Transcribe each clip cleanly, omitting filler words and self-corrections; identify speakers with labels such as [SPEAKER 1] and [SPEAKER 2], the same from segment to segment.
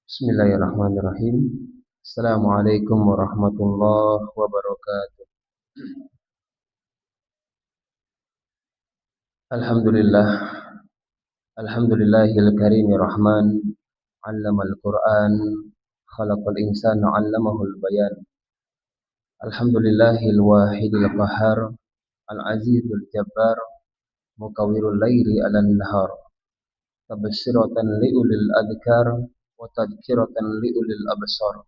[SPEAKER 1] Bismillahirrahmanirrahim. Assalamualaikum warahmatullahi wabarakatuh. Alhamdulillah. Alhamdulillahil karimir rahman. 'Allamal Qur'an. Khalaqal insana 'allamahul bayan. Alhamdulillahil wahidil qahhar. Al-azizul jabbar. Mukawwirul laili 'alan nahar. Tabsiratan liulil adhkar wa tadhkiratan liulil absar.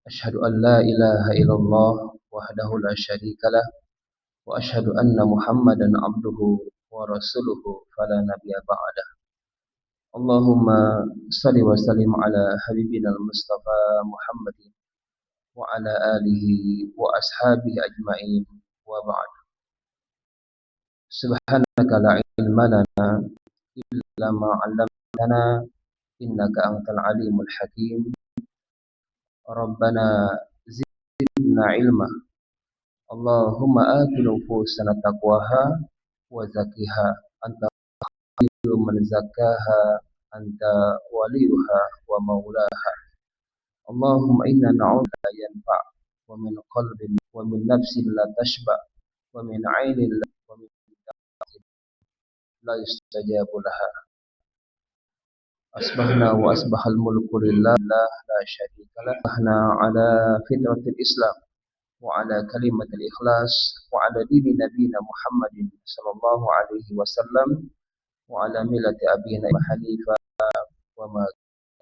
[SPEAKER 1] Asyhadu an la ilaha illallah wahdahu la syarika lah wa asyhadu anna Muhammadan abduhu wa rasuluhu fala nabiyya ba'dah. Allahumma salli wa sallim ala habibina al-Mustafa Muhammadin wa ala alihi wa ashabihi ajma'in wa ba'd. Subhanaka la ilma lana illa ma 'allamtana innaka antal alimul hakim. Rabbana zidna ilma. Allahumma ati nufusana taqwaha wa zakkiha anta khairu man zakkaha anta waliyuha wa maulaha. Allahumma inna na'udzu la yanfa' wa min qalbin wa min nafsin la tashba wa min 'ainin wa min da'watin la yustajabu laha. Asbahna wa asbahal mulku lillah la syarika lah. Asbahna ala fitratil Islam wa ala kalimatil ikhlas wa ala dini nabiyina Muhammadin sallallahu alaihi wasallam wa ala millati abina hanifa wa ma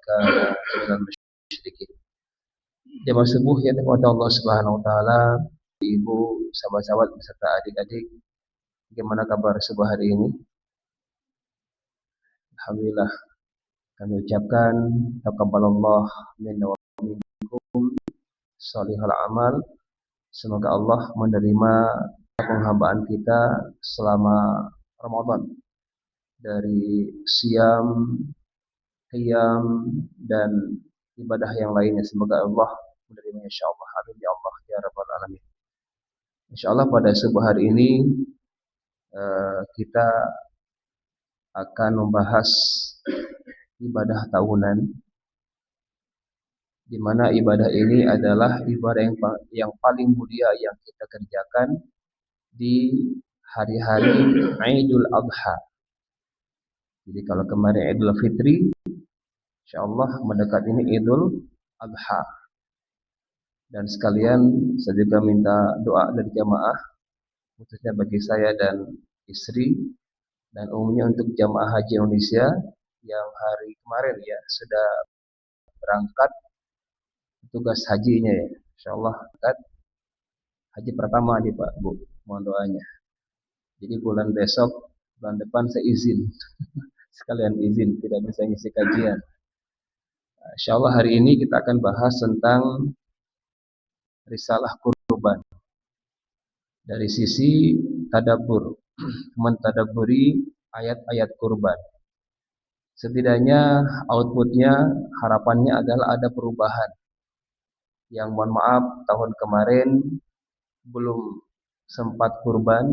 [SPEAKER 1] kana minal musyrikin. Jamaah subuh yang dirahmati Allah Subhanahu wa taala, ibu, sahabat-sahabat beserta adik-adik, bagaimana kabar subuh hari ini? Alhamdulillah, kami ucapkan taqabbalallah minna wa minkum shalihal amal. Semoga Allah menerima penghambaan kita selama Ramadan dari siam, qiyam, dan ibadah yang lainnya. Semoga Allah menerima insyaallah. Amin ya Allah ya rabbal alamin. Insyaallah pada subuh hari ini kita akan membahas ibadah tahunan, di mana ibadah ini adalah ibadah yang paling mulia yang kita kerjakan di hari-hari Idul Adha. Jadi kalau kemarin Idul Fitri, insyaallah mendekat ini Idul Adha. Dan sekalian saya juga minta doa dari jamaah, khususnya bagi saya dan istri, dan umumnya untuk jamaah haji Indonesia yang hari kemarin ya sudah berangkat tugas hajinya ya. Insyaallah haji pertama nih Pak Bu, mohon doanya. Jadi bulan depan saya izin. Sekalian izin, tidak bisa ngisi kajian. Insyaallah hari ini kita akan bahas tentang risalah kurban. Dari sisi tadabbur, mentadabburi ayat-ayat kurban. Setidaknya outputnya, harapannya adalah ada perubahan. Yang mohon maaf tahun kemarin belum sempat kurban,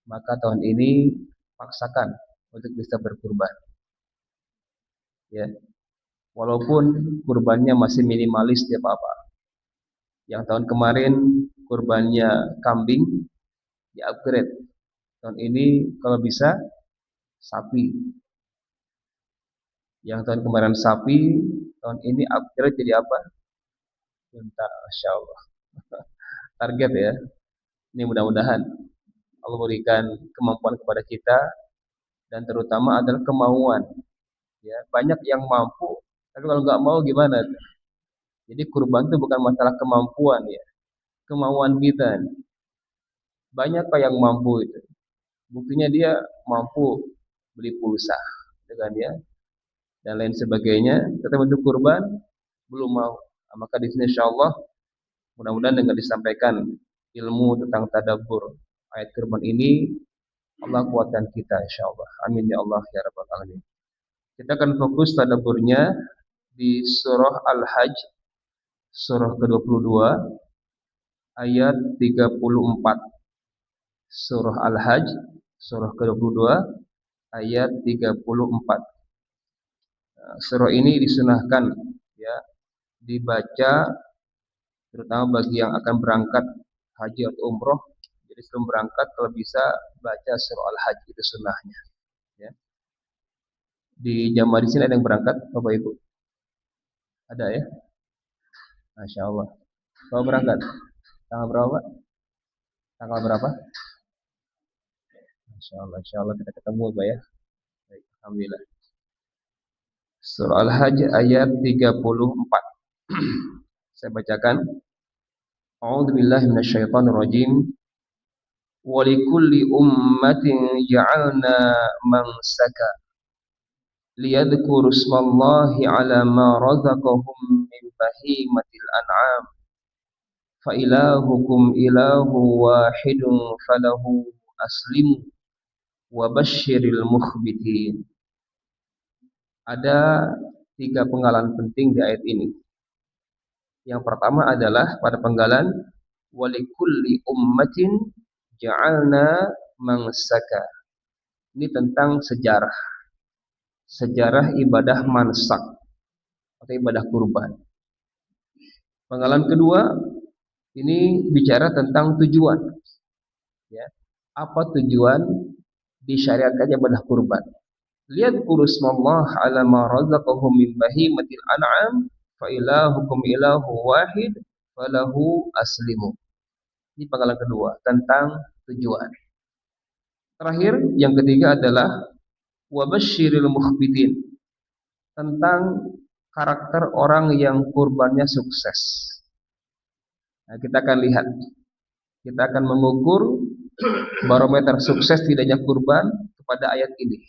[SPEAKER 1] maka tahun ini paksakan untuk bisa berkurban. Ya, walaupun kurbannya masih minimalis ya apa-apa. Yang tahun kemarin kurbannya kambing, di upgrade. Tahun ini kalau bisa sapi. Yang tahun kemarin sapi, tahun ini upgrade jadi apa? Unta, Masya Allah. Target ya. Ini mudah-mudahan Allah berikan kemampuan kepada kita, dan terutama adalah kemauan. Ya, banyak yang mampu, tapi kalau nggak mau gimana? Jadi kurban itu bukan masalah kemampuan ya, kemauan kita. Banyak yang mampu itu. Buktinya dia mampu beli pulsa, dengan ya, dan lain sebagainya. Tetapi untuk kurban belum mau. Maka di sini insyaallah mudah-mudahan dengan disampaikan ilmu tentang tadabbur ayat kurban ini, Allah kuatkan kita insyaallah. Amin ya Allah ya rabbal alamin. Kita akan fokus tadabburnya di surah Al-Hajj, surah ke-22 ayat 34. Surah Al-Hajj, surah ke-22 ayat 34. Surah ini disunahkan ya dibaca terutama bagi yang akan berangkat haji atau umroh. Jadi sebelum berangkat kalau bisa baca surah Al-Hajj, itu sunnahnya. Ya. Di jamaah di sini ada yang berangkat, Bapak Ibu? Ada ya? Masya Allah. Kalau berangkat, tanggal berapa? Tanggal berapa? Masya Allah kita ketemu Bapak ya. Baik, Alhamdulillah. Surah Al-Hajj ayat 34. Saya bacakan. A'udzu billahi minasyaitonir rajim. Wa likulli ummatin ja'alna mansaka liyadhkuru ismallahi 'ala ma razaqahum min bahimatil an'am fa ilahukum ilahu wahidun falahu aslimu wa basyiril mukhbitin. Ada 3 penggalan penting di ayat ini. Yang pertama adalah pada penggalan walikulli ummatin ja'alna mansaka. Ini tentang sejarah. Sejarah ibadah mansak atau ibadah kurban. Penggalan kedua ini bicara tentang tujuan. Ya. Apa tujuan disyariatkannya ibadah kurban? Lihat urusmallah ala ma razaqahum min bahimatil an'am fa ilahukum ilahu wahid falahu aslimu. Ini penggalan kedua tentang tujuan. Terakhir yang ketiga adalah wabasyiril mukhbitin, tentang karakter orang yang kurbannya sukses. Nah, kita akan lihat, kita akan mengukur barometer sukses tidaknya kurban kepada ayat ini.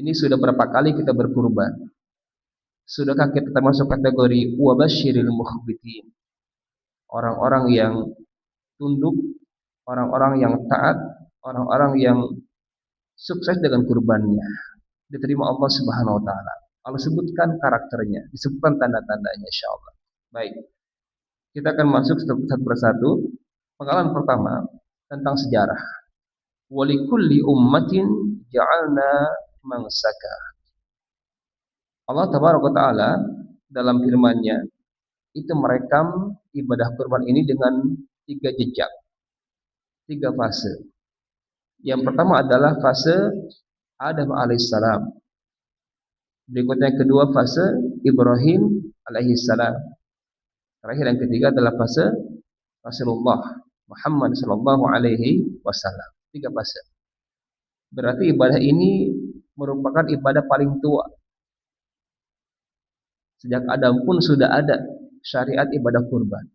[SPEAKER 1] Ini sudah berapa kali kita berkurban? Sudahkah kita termasuk kategori wabasyiril mukhbitin? Orang-orang yang tunduk, orang-orang yang taat, orang-orang yang sukses dengan kurbannya, diterima Allah Subhanahu wa taala. Allah sebutkan karakternya, disebutkan tanda-tandanya insyaallah. Baik. Kita akan masuk satu persatu. Penggalan pertama tentang sejarah. Walikulli ummatin ja'alna mansaka. Allah tabaraka taala dalam firman-Nya itu merekam ibadah kurban ini dengan 3 jejak, 3 fase. Yang pertama adalah fase Adam alaihissalam. Berikutnya yang kedua fase Ibrahim alaihissalam. Terakhir yang ketiga adalah fase Rasulullah Muhammad sallallahu alaihi wasallam. 3 fase. Berarti ibadah ini merupakan ibadah paling tua. Sejak Adam pun sudah ada syariat ibadah kurban.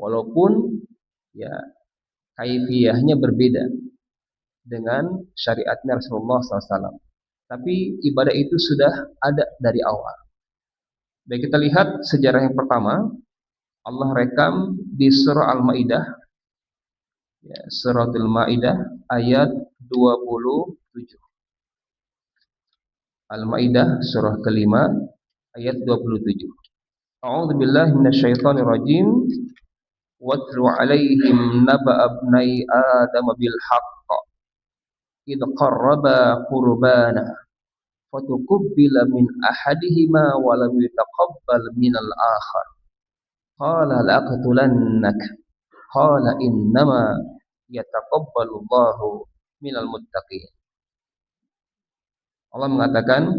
[SPEAKER 1] Walaupun ya kaifiyahnya berbeda dengan syariatnya Rasulullah SAW. Tapi ibadah itu sudah ada dari awal. Baik, kita lihat sejarah yang pertama. Allah rekam di surah Al-Maidah, ya, suratul Maidah ayat 27. Al-Maidah surah kelima ayat 27. A'udzu billahi minasyaitonir rajim. Watlu 'alaihim naba'a ibnai Adam bil haqq id qarraba qurbana fatuqbila min ahadihima wa lam yutaqabbal minal akhar. Qala la'aqtulannak. Qala innama yataqabbalullahu minal muttaqin. Allah mengatakan,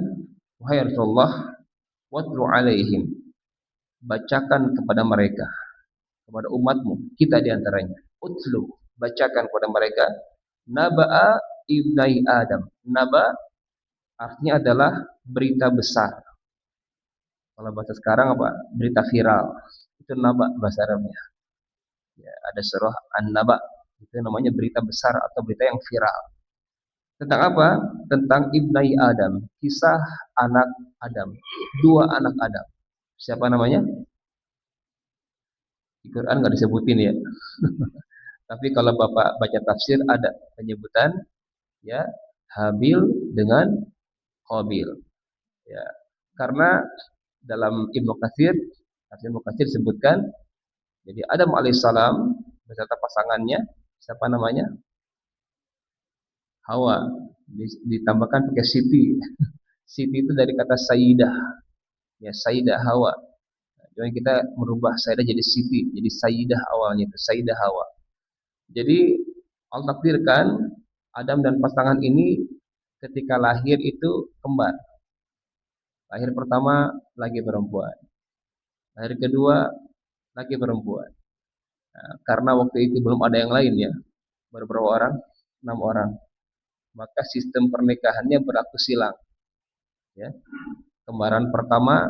[SPEAKER 1] wahai Rasulullah, watlu alaihim, bacakan kepada mereka, kepada umatmu, kita diantaranya. Utlu, bacakan kepada mereka, naba'a ibnai Adam. Naba artinya adalah berita besar. Kalau bahasa sekarang apa? Berita viral. Itu naba bahasa Arabnya. Ya, ada surah An-Naba, itu namanya berita besar atau berita yang viral. Tentang apa? Tentang ibnai Adam, kisah anak Adam, 2 anak Adam. Siapa namanya? Di Quran nggak disebutin ya. Tapi kalau Bapak baca tafsir ada penyebutan ya Habil dengan Qabil. Ya, karena dalam Ibnu Katsir, Ibnu Katsir sebutkan, jadi Adam alaihissalam beserta pasangannya, siapa namanya? Hawa, ditambahkan pakai Siti. Siti itu dari kata Sayyidah, ya Sayyidah Hawa. Jadi kita merubah Sayyidah jadi Siti, jadi Sayyidah awalnya itu Sayyidah Hawa. Jadi Allah takdirkan Adam dan pasangan ini ketika lahir itu kembar. Lahir pertama lagi perempuan, lahir kedua lagi perempuan. Nah, karena waktu itu belum ada yang lain ya, baru berapa orang? 6 orang. Maka sistem pernikahannya berlaku silang. Ya. Kembaran pertama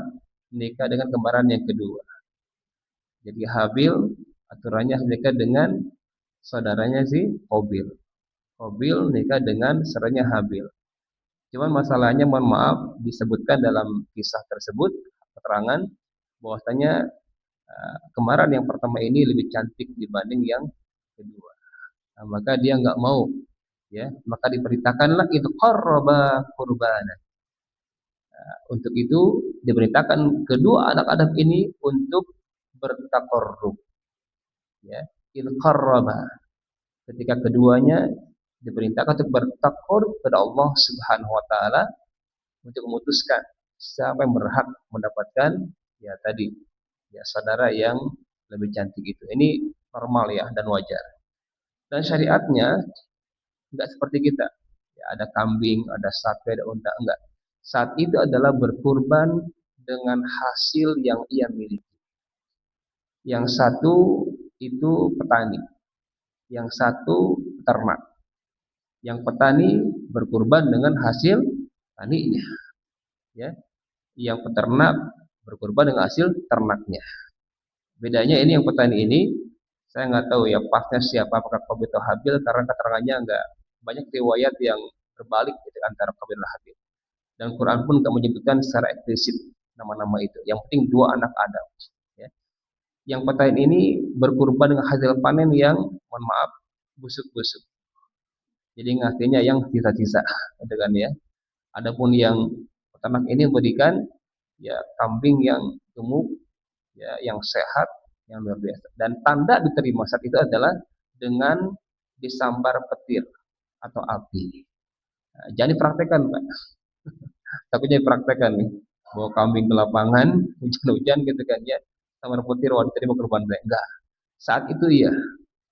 [SPEAKER 1] nikah dengan kembaran yang kedua. Jadi Habil aturannya nikah dengan saudaranya si Qabil. Qabil nikah dengan saudaranya Habil. Cuman masalahnya mohon maaf disebutkan dalam kisah tersebut keterangan bahwasanya kembaran yang pertama ini lebih cantik dibanding yang kedua. Nah, maka dia nggak mau, ya. Maka diperintahkanlah itu qarraba qurbana. Untuk itu diberitakan kedua anak Adam ini untuk bertaqarrub, ya. Il qarraba. Ketika keduanya diperintahkan untuk bertaqarrub kepada Allah Subhanahu wa taala untuk memutuskan siapa yang berhak mendapatkan ya tadi ya saudara yang lebih cantik itu. Ini normal ya dan wajar. Dan syariatnya enggak seperti kita. Ya, ada kambing, ada sapi, ada unta, enggak. Saat itu adalah berkurban dengan hasil yang ia miliki. Yang satu itu petani, yang satu peternak. Yang petani berkurban dengan hasil taninya, ya. Yang peternak berkurban dengan hasil ternaknya. Bedanya ini yang petani ini saya nggak tahu ya pasnya siapa, apakah Qabil atau Habil, karena keterangannya enggak banyak riwayat yang berbalik gitu, antara Qabil dan Habil. Dan Quran pun tidak menyebutkan secara eksplisit nama-nama itu. Yang penting dua anak Adam. Ya. Yang petani ini berkurban dengan hasil panen yang, mohon maaf, busuk-busuk. Jadi ngasihnya yang sisa-sisa, gitu kan ya. Adapun yang peternak ini memberikan ya kambing yang gemuk, ya yang sehat, yang luar biasa. Dan tanda diterima saat itu adalah dengan disambar petir atau api. Nah, jangan dipraktekkan, Pak. Takutnya dipraktekkan nih, bawa kambing ke lapangan, hujan-hujan gitu kan ya, sambar petir, wah diterima kurban saya. Enggak. Saat itu iya.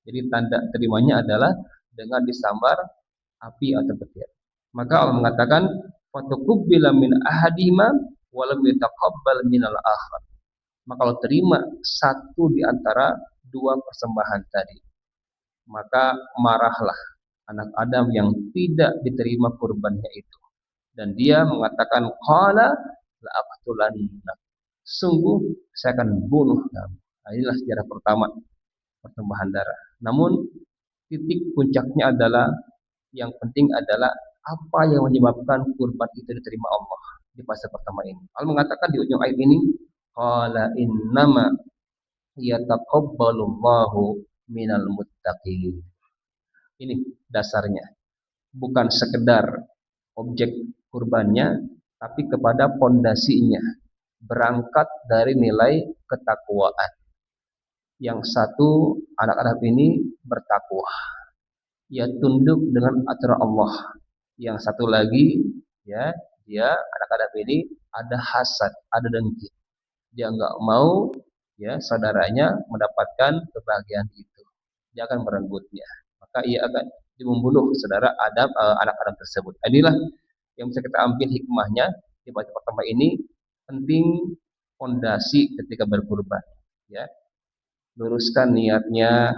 [SPEAKER 1] Jadi tanda terimanya adalah dengan disambar api atau petir. Maka Allah mengatakan, "Fatuqbila min ahadihima wa lam yataqabbal minal akhar." Maka kalau terima satu di antara dua persembahan tadi, maka marahlah anak Adam yang tidak diterima kurbannya itu. Dan dia mengatakan, qala la aqtulanna. Sungguh saya akan bunuh kamu. Nah, inilah sejarah pertama persembahan darah. Namun titik puncaknya adalah yang penting adalah apa yang menyebabkan kurban itu diterima Allah di fase pertama ini. Allah mengatakan di ujung ayat ini, qala innama yataqabbalullahu minal muttaqin. Ini dasarnya. Bukan sekedar objek kurbannya, tapi kepada pondasinya. Berangkat dari nilai ketakwaan. Yang satu anak Adam ini bertakwa. Ia tunduk dengan aturan Allah. Yang satu lagi, ya, dia anak Adam ini ada hasad, ada dengki. Dia enggak mau ya saudaranya mendapatkan kebahagiaan itu. Dia akan merebutnya. Maka ia akan membunuh saudara Adam, anak Adam tersebut. Inilah yang bisa kita ambil hikmahnya di bait pertama ini. Penting fondasi ketika berkurban, ya. Luruskan niatnya,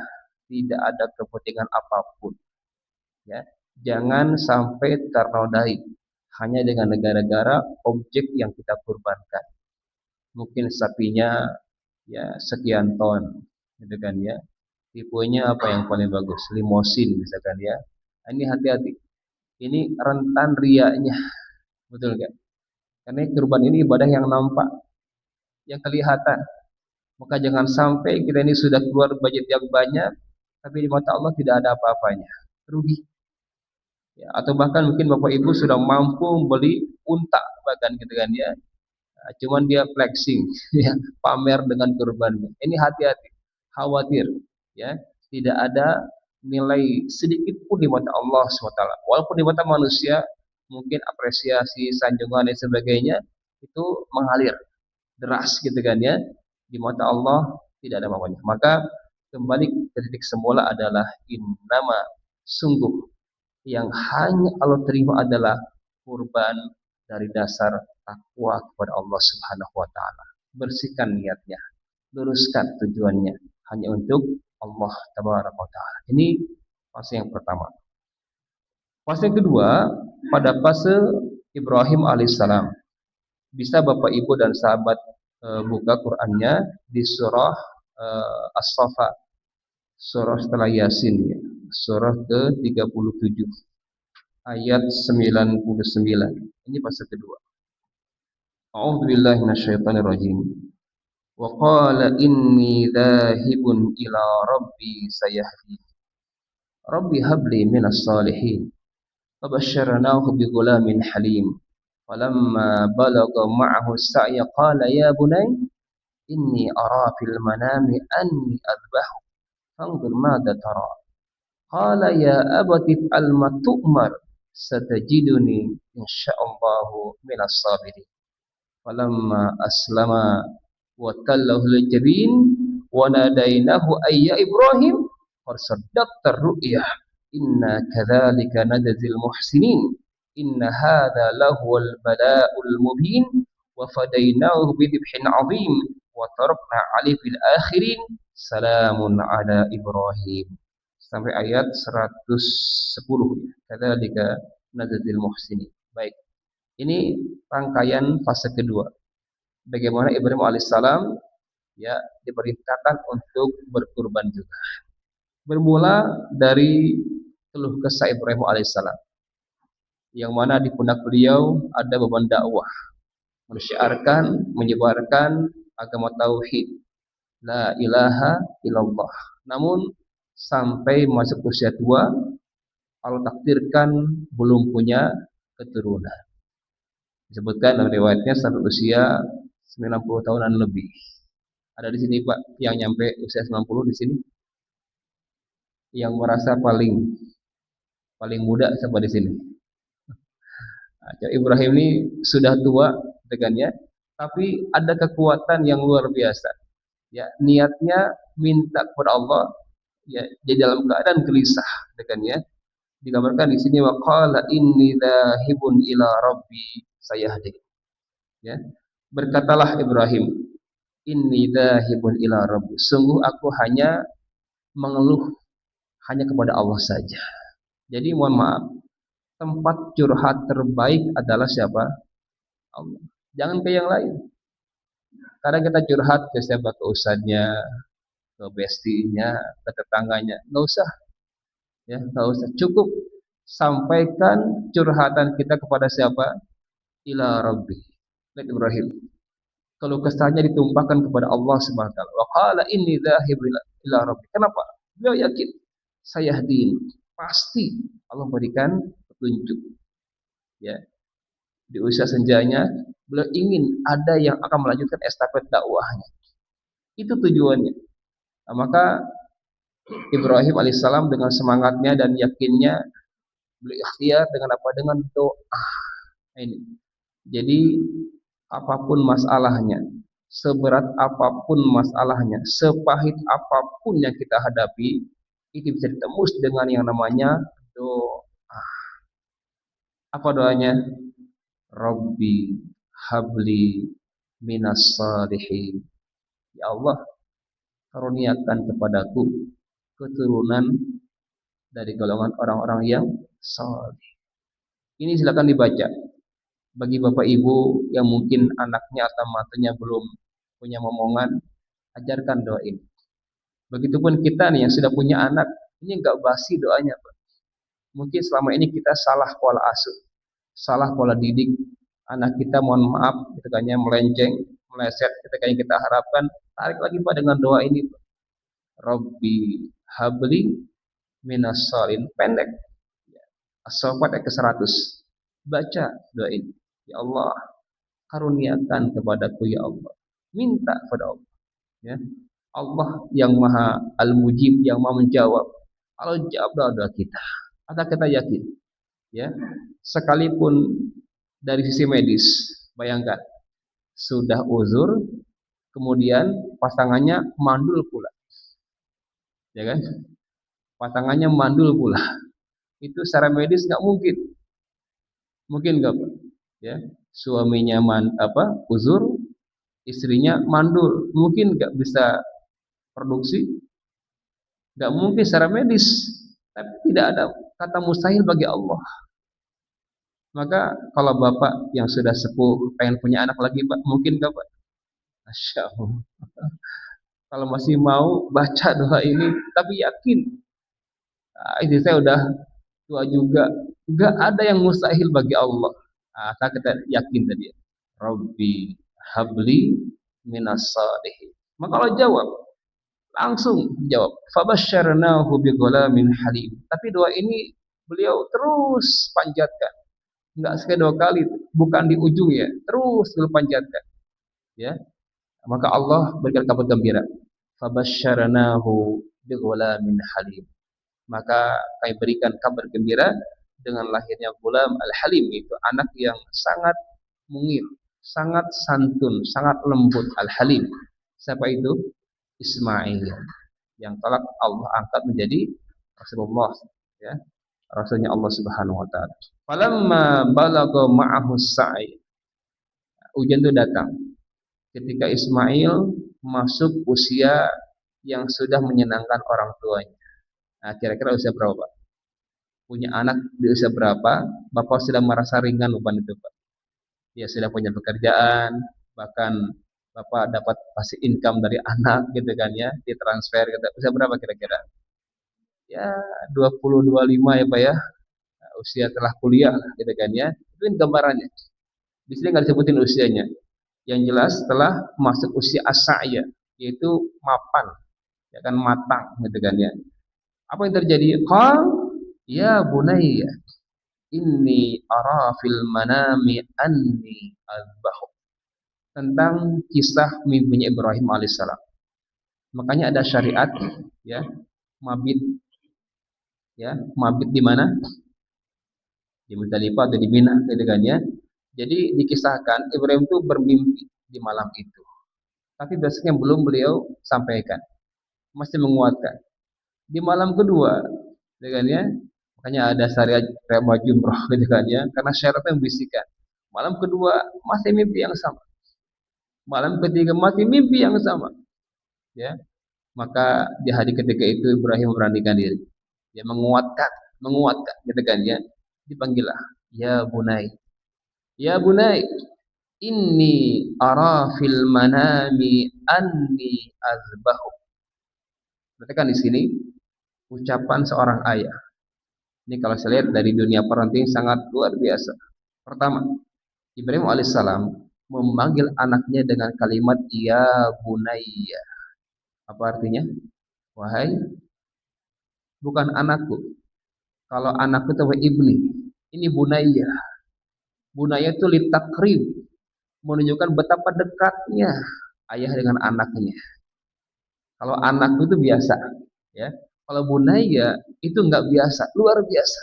[SPEAKER 1] tidak ada kepentingan apapun, ya. Jangan sampai ternodai hanya dengan negara-negara objek yang kita kurbankan. Mungkin sapinya ya sekian ton, gitu kan ya. Tipenya apa yang paling bagus? Limosin misalkan ya. Ini hati-hati. Ini rentan riaknya, betul kan? Karena kurban ini ibadah yang nampak, yang kelihatan. Maka jangan sampai kita ini sudah keluar budget yang banyak, tapi di mata Allah tidak ada apa-apanya, rugi. Ya, atau bahkan mungkin Bapak Ibu sudah mampu beli unta bahkan gitu kan ya. Nah, cuman dia flexing, ya, pamer dengan kurbannya. Ini hati-hati, khawatir, ya, tidak ada nilai sedikit pun di mata Allah SWT. Walaupun di mata manusia mungkin apresiasi, sanjungan dan sebagainya itu mengalir deras gitu kan ya. Di mata Allah tidak ada apa-apanya. Maka kembali ke titik semula adalah innama, sungguh yang hanya Allah terima adalah kurban dari dasar takwa kepada Allah Subhanahu wa taala. Bersihkan niatnya, luruskan tujuannya hanya untuk Allah tabaraka wa taala. Ini fase yang pertama. Fase yang kedua pada fase Ibrahim alaihissalam. Bisa Bapak Ibu dan sahabat buka Qur'annya di surah As-Saffat, surah setelah Yasin ya. Surah ke-37 ayat 99. Ini fase kedua. A'udzubillahi minasyaitonirrajim. Wa qala inni dzahibun ila rabbi sayahdi. Rabbi habli minas salihin. Fabasyarnahu bighulamin halim. Falamma balagha ma'ahu as-sa'ya qala ya bunayya inni ara fil manami anni adbahu fanzur madza tara. Qala ya abati if'al ma tu'mar satajiduni insyaallahu minas sabirin. Falamma aslama wa tallahu lil jabin wa nadainahu ayya Ibrahim qad saddaqta ar-ru'ya inna kadzalika najzil muhsinin inna hadza lahuwal bala'ul mubin wa fadainahu bidhibhin 'adzim wa tarakna 'alaihi fil akhirin salamun 'ala Ibrahim sampai ayat 110. Kadzalika najzil muhsinin. Baik. Ini rangkaian fase kedua. Bagaimana Ibrahim alaihissalam ya diperintahkan untuk berkurban juga. Bermula dari keluh kesah Ibrahim alaihissalam, yang mana di pundak beliau ada beban dakwah, mensyiarkan, menyebarkan agama tauhid, la ilaha illallah. Namun sampai masuk usia tua, Allah takdirkan belum punya keturunan. Disebutkan dalam riwayatnya sampai usia 90 tahunan lebih. Ada di sini Pak yang nyampe usia 90 di sini? Yang merasa paling muda sampai di sini. Nah, Ibrahim ini sudah tua dengannya, tapi ada kekuatan yang luar biasa. Ya, niatnya minta kepada Allah, ya, jadi dalam keadaan gelisah dengannya. Digambarkan di sini waqala inni dzahibun ila rabbi sayahdi. Ya. Berkatalah Ibrahim, inni dzahibun ila rabbi. Sungguh aku hanya mengeluh hanya kepada Allah saja. Jadi mohon maaf, tempat curhat terbaik adalah siapa? Allah. Jangan ke yang lain. Kadang kita curhat ke siapa? Ke ustadznya, ke bestinya, ke tetangganya. Nggak usah. Ya, nggak usah. Cukup sampaikan curhatan kita kepada siapa? Ila Rabbi. Lihat Ibrahim. Kalau kesahnya ditumpahkan kepada Allah Subhanahu wa taala. Wa qala inni dzahibun ila Rabbi. Kenapa? Beliau yakin saya yahdin. Pasti Allah berikan petunjuk. Ya. Di usia senjanya beliau ingin ada yang akan melanjutkan estafet dakwahnya. Itu tujuannya. Nah, maka Ibrahim alaihissalam dengan semangatnya dan yakinnya beliau ikhtiar dengan apa? Dengan doa. Ini. Jadi apapun masalahnya, seberat apapun masalahnya, sepahit apapun yang kita hadapi, itu bisa ditembus dengan yang namanya doa. Apa doanya? Rabbi habli minas salihin. Ya Allah, karuniakan kepadaku keturunan dari golongan orang-orang yang saleh. Ini silakan dibaca. Bagi Bapak Ibu yang mungkin anaknya atau matanya belum punya momongan, ajarkan doa ini. Begitupun kita nih yang sudah punya anak, ini enggak basi doanya, Pak. Mungkin selama ini kita salah pola asuh, salah pola didik. Anak kita mohon maaf ketikanya melenceng, meleset ketika yang kita harapkan, tarik lagi Pak dengan doa ini, Pak. Rabbi habli minas salihin. Pendek. As-Saffat ayat ke-100. Baca doa ini. Ya Allah, karuniakan kepadaku ya Allah. Minta kepada Allah. Ya. Allah yang maha al-mujib, yang maha menjawab. Allah jawab doa-doa kita. Maka kita yakin ya. Sekalipun dari sisi medis, bayangkan sudah uzur, kemudian pasangannya mandul pula, ya kan? Pasangannya mandul pula. Itu secara medis nggak mungkin, mungkin nggak, Pak? Ya, suaminya uzur, istrinya mandul, mungkin nggak bisa produksi, nggak mungkin secara medis. Tapi tidak ada kata mustahil bagi Allah. Maka kalau bapak yang sudah sepuh pengen punya anak lagi, Pak, mungkin nggak, Pak? Masya Allah. Kalau masih mau baca doa ini, tapi yakin, istri saya udah tua juga, nggak ada yang mustahil bagi Allah. Saya kita yakin tadi, Rabbi habli minas salihin. Maka Allah jawab, langsung jawab, fabasyarnahu bighulamin halim. Tapi doa ini beliau terus panjatkan, nggak sekali dua kali, bukan di ujung ya, terus beliau panjatkan, ya. Maka Allah berikan kabar gembira, fabasyarnahu bighulamin halim. Maka kami berikan kabar gembira dengan lahirnya Ghulam al-Halim, itu anak yang sangat mungil, sangat santun, sangat lembut, al-Halim. Siapa itu? Ismail, yang kelak Allah angkat menjadi Rasulullah, ya, Rasulnya Allah Subhanahu wa taala. Falamma balagha ma'ahu sa'i. Ujian itu datang ketika Ismail masuk usia yang sudah menyenangkan orang tuanya. Nah, kira-kira usia berapa, Pak? Punya anak di usia berapa? Bapak sudah merasa ringan beban itu, Pak. Dia sudah punya pekerjaan, bahkan Bapak dapat pasif income dari anak gitu kan ya, ditransfer gitu. Usia berapa kira-kira? Ya, 20 25 ya, Pak ya. Nah, usia telah kuliah gitu kan ya. Itu kan gambarannya. Di sini nggak disebutin usianya. Yang jelas setelah masuk usia as-sa'ya, yaitu mapan, ya kan, matang gitu kan ya. Apa yang terjadi? Qal ya bunayya inni ara fil manami anni azbahu. Tentang kisah mimpinya Ibrahim alaihissalam. Makanya ada syariat, ya, mabit, ya, mabit di mana? Di Muzdalifah atau di Mina gitu kan ya. Jadi dikisahkan Ibrahim itu bermimpi di malam itu. Tapi besoknya belum beliau sampaikan. Masih menguatkan. Di malam kedua, gitu kan ya. Makanya ada syariat rema jumroh gitu kan ya. Karena syaratnya membisikkan. Malam kedua masih mimpi yang sama. Malam ketiga masih mimpi yang sama. Ya, maka di hari ketiga itu Ibrahim memberanikan diri. Dia menguatkan, gitu kan ya. Dipanggillah, ya bunai, ya bunai, inni ara fil manami anni azbahu. Berarti kan di sini ucapan seorang ayah. Ini kalau saya lihat dari dunia parenting sangat luar biasa. Pertama, Ibrahim alaihissalam memanggil anaknya dengan kalimat ya bunayya. Apa artinya? Wahai, bukan anakku. Kalau anakku itu ibni. Ini bunayya. Bunayya itu litakrib, menunjukkan betapa dekatnya ayah dengan anaknya. Kalau anakku itu biasa, ya. Kalau bunayya itu nggak biasa, luar biasa.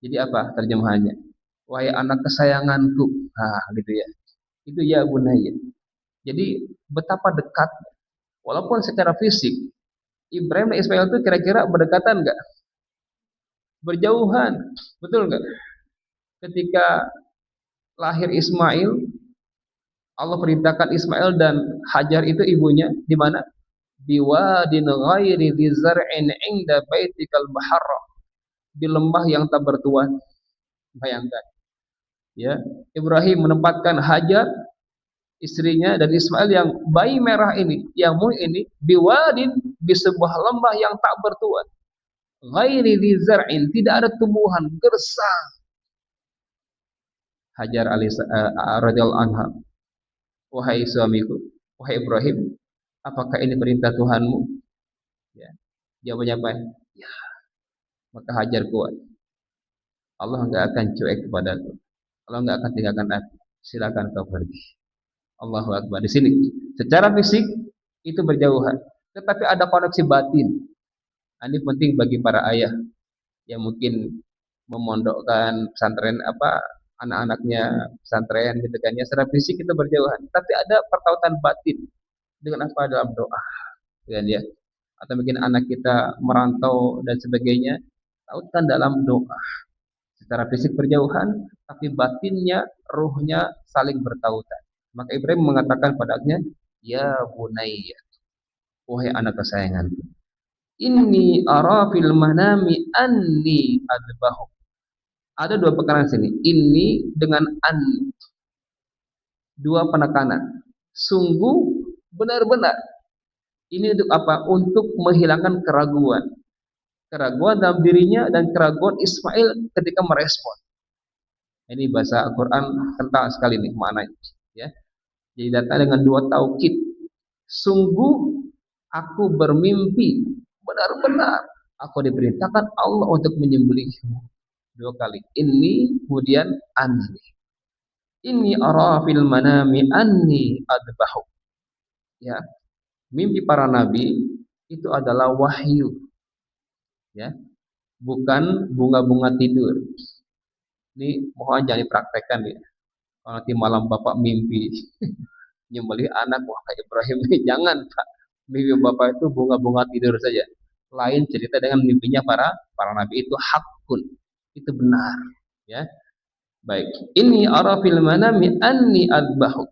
[SPEAKER 1] Jadi apa terjemahannya? Wahai anak kesayanganku. Nah, gitu ya. Itu ya bunayya. Jadi betapa dekat, walaupun secara fisik Ibrahim dan Ismail itu kira-kira berdekatan nggak? Berjauhan, betul nggak? Ketika lahir Ismail, Allah perintahkan Ismail dan Hajar itu ibunya di mana? Biwadin ghairi dzi zar'in 'inda baitikal muharram. Di lembah yang tak bertuan. Bayangkan, ya. Ibrahim menempatkan Hajar istrinya dan Ismail yang bayi merah ini, yang ini biwadin, di sebuah lembah yang tak bertuan. Ghairi dzi zar'in, tidak ada tumbuhan, gersang. Hajar radhiyallahu anha, wahai suamiku, wahai Ibrahim, apakah ini perintah Tuhanmu? Ya. Jawabannya apa? Ya. Maka Hajar kuat. Allah enggak akan cuek kepadaku. Allah enggak akan tinggalkan aku. Silakan kau pergi. Allahu Akbar. Di sini, secara fisik itu berjauhan, tetapi ada koneksi batin. Ini penting bagi para ayah yang mungkin memondokkan pesantren apa anak-anaknya pesantren gitu kan ya, secara fisik kita berjauhan, tapi ada pertautan batin dengan apa dalam doa kan ya, atau mungkin anak kita merantau dan sebagainya, tautan dalam doa. Secara fisik berjauhan, tapi batinnya, ruhnya saling bertautan. Maka Ibrahim mengatakan padanya, ya bunayya, wahai anak kesayangan, inni ara fil manami anni adbahu. Ada dua penekanan sini. Ini dengan an, dua penekanan. Sungguh benar-benar. Ini untuk apa? Untuk menghilangkan keraguan. Keraguan dalam dirinya dan keraguan Ismail ketika merespon. Ini bahasa Al-Quran kental sekali nih maknanya. Ya. Jadi datang dengan dua taukid. Sungguh aku bermimpi benar-benar aku diperintahkan Allah untuk menyembelihmu. Dua kali. Ini kemudian anni. Inni ara fil manami anni adbahu. Ya. Mimpi para nabi itu adalah wahyu. Ya. Bukan bunga-bunga tidur. Ini mohon jangan dipraktekkan ya. Kalau nanti malam bapak mimpi nyembelih anak, wah kayak Ibrahim ini jangan Pak. Mimpi bapak itu bunga-bunga tidur saja. Lain cerita dengan mimpinya para nabi, itu hakun. Itu benar, ya. Baik. Ini ara fil manami anni adbahu.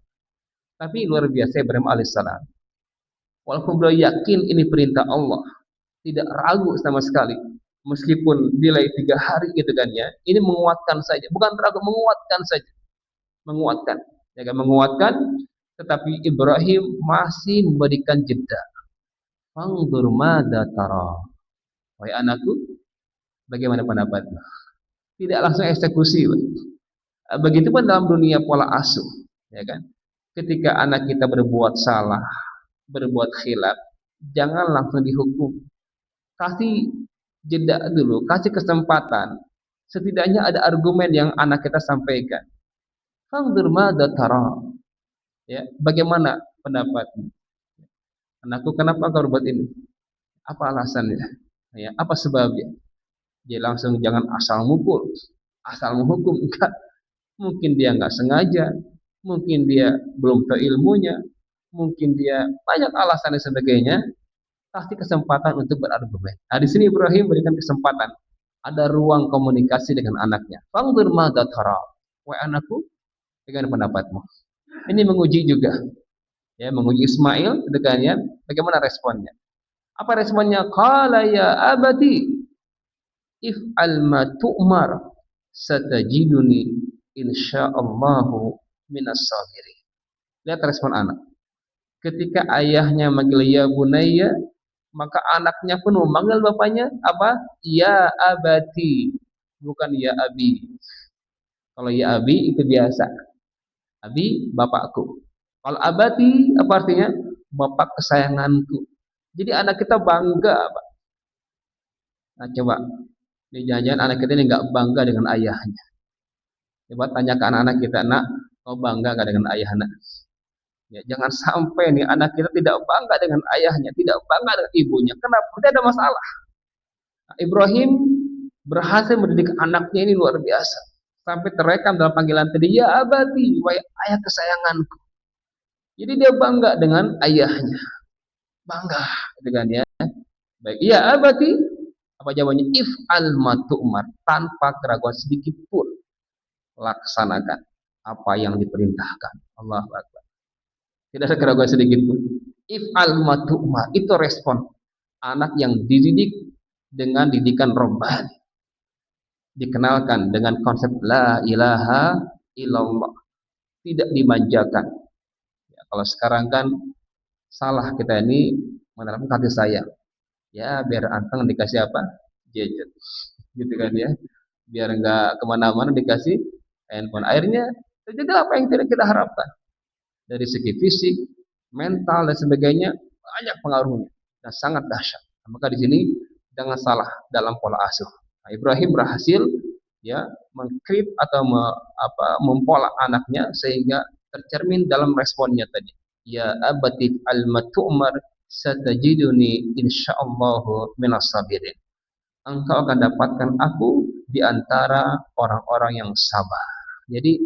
[SPEAKER 1] Tapi luar biasa Ibrahim alaihissalam. Walaupun beliau yakin ini perintah Allah, tidak ragu sama sekali. Meskipun delay 3 hari gitu kan ya, ini menguatkan saja, bukan ragu, menguatkan saja, menguatkan, ya kan, menguatkan. Tetapi Ibrahim masih memberikan jeda. Fangdur mada tara, wahai anakku, bagaimana pendapatmu? Tidak langsung eksekusi. Begitupun dalam dunia pola asuh, ya kan. Ketika anak kita berbuat salah, berbuat khilaf, jangan langsung dihukum. Kasih jeda dulu, kasih kesempatan. Setidaknya ada argumen yang anak kita sampaikan. Fangdur mada tara, ya, bagaimana pendapatmu? Anakku, kenapa kau berbuat ini? Apa alasannya? Ya, apa sebabnya? Dia langsung jangan asal mukul, asal menghukum, enggak. Mungkin dia enggak sengaja, mungkin dia belum tahu ilmunya, mungkin dia banyak alasan dan sebagainya. Kasih kesempatan untuk berargumen. Nah, di sini Ibrahim berikan kesempatan. Ada ruang komunikasi dengan anaknya. Fangdur madza tara. Wahai anakku, bagaimana pendapatmu? Ini menguji juga. Ya, menguji Ismail dengannya, bagaimana responnya? Apa responnya? Qala ya abati if'al ma tu'mar satajiduni insyaallahu minas sabirin. Lihat respon anak. Ketika ayahnya manggil ya bunayya, maka anaknya pun memanggil bapaknya apa? Ya abati, bukan ya abi. Kalau ya abi itu biasa. Abi bapakku. Kalau abati apa artinya? Bapak kesayanganku. Jadi anak kita bangga, Pak. Nah, coba. Ini jangan-jangan anak kita ini nggak bangga dengan ayahnya. Coba tanya ke anak-anak kita, nak, kau bangga nggak dengan ayah, nak? Ya, jangan sampai nih anak kita tidak bangga dengan ayahnya, tidak bangga dengan ibunya. Kenapa? Tidak ada masalah. Nah, Ibrahim berhasil mendidik anaknya ini luar biasa. Sampai terekam dalam panggilan tadi, ya abadi, wahai ayah kesayanganku. Jadi dia bangga dengan ayahnya. Bangga dengan ya. Baik, ya abadi, apa jawabannya? If al matu'mar, tanpa keraguan sedikit pun laksanakan apa yang diperintahkan. Allahu Akbar. Tidak ada keraguan sedikit pun. If al matu'mar, itu respon anak yang dididik dengan didikan robbani. Dikenalkan dengan konsep la ilaha illallah, tidak dimanjakan. Ya, kalau sekarang kan salah kita ini menerapkan kasih sayang. Ya biar anteng dikasih apa? Gadget, gitu kan ya. Biar enggak kemana-mana dikasih handphone. Akhirnya terjadi apa yang tidak kita harapkan dari segi fisik, mental dan sebagainya, banyak pengaruhnya dan sangat dahsyat. Maka di sini jangan salah dalam pola asuh. Nah, Ibrahim berhasil ya mengkrip atau mempola anaknya sehingga tercermin dalam responnya tadi. Ya abati al-matu'mar satajiduni insyaallahu minas sabirin. Engkau akan dapatkan aku di antara orang-orang yang sabar. Jadi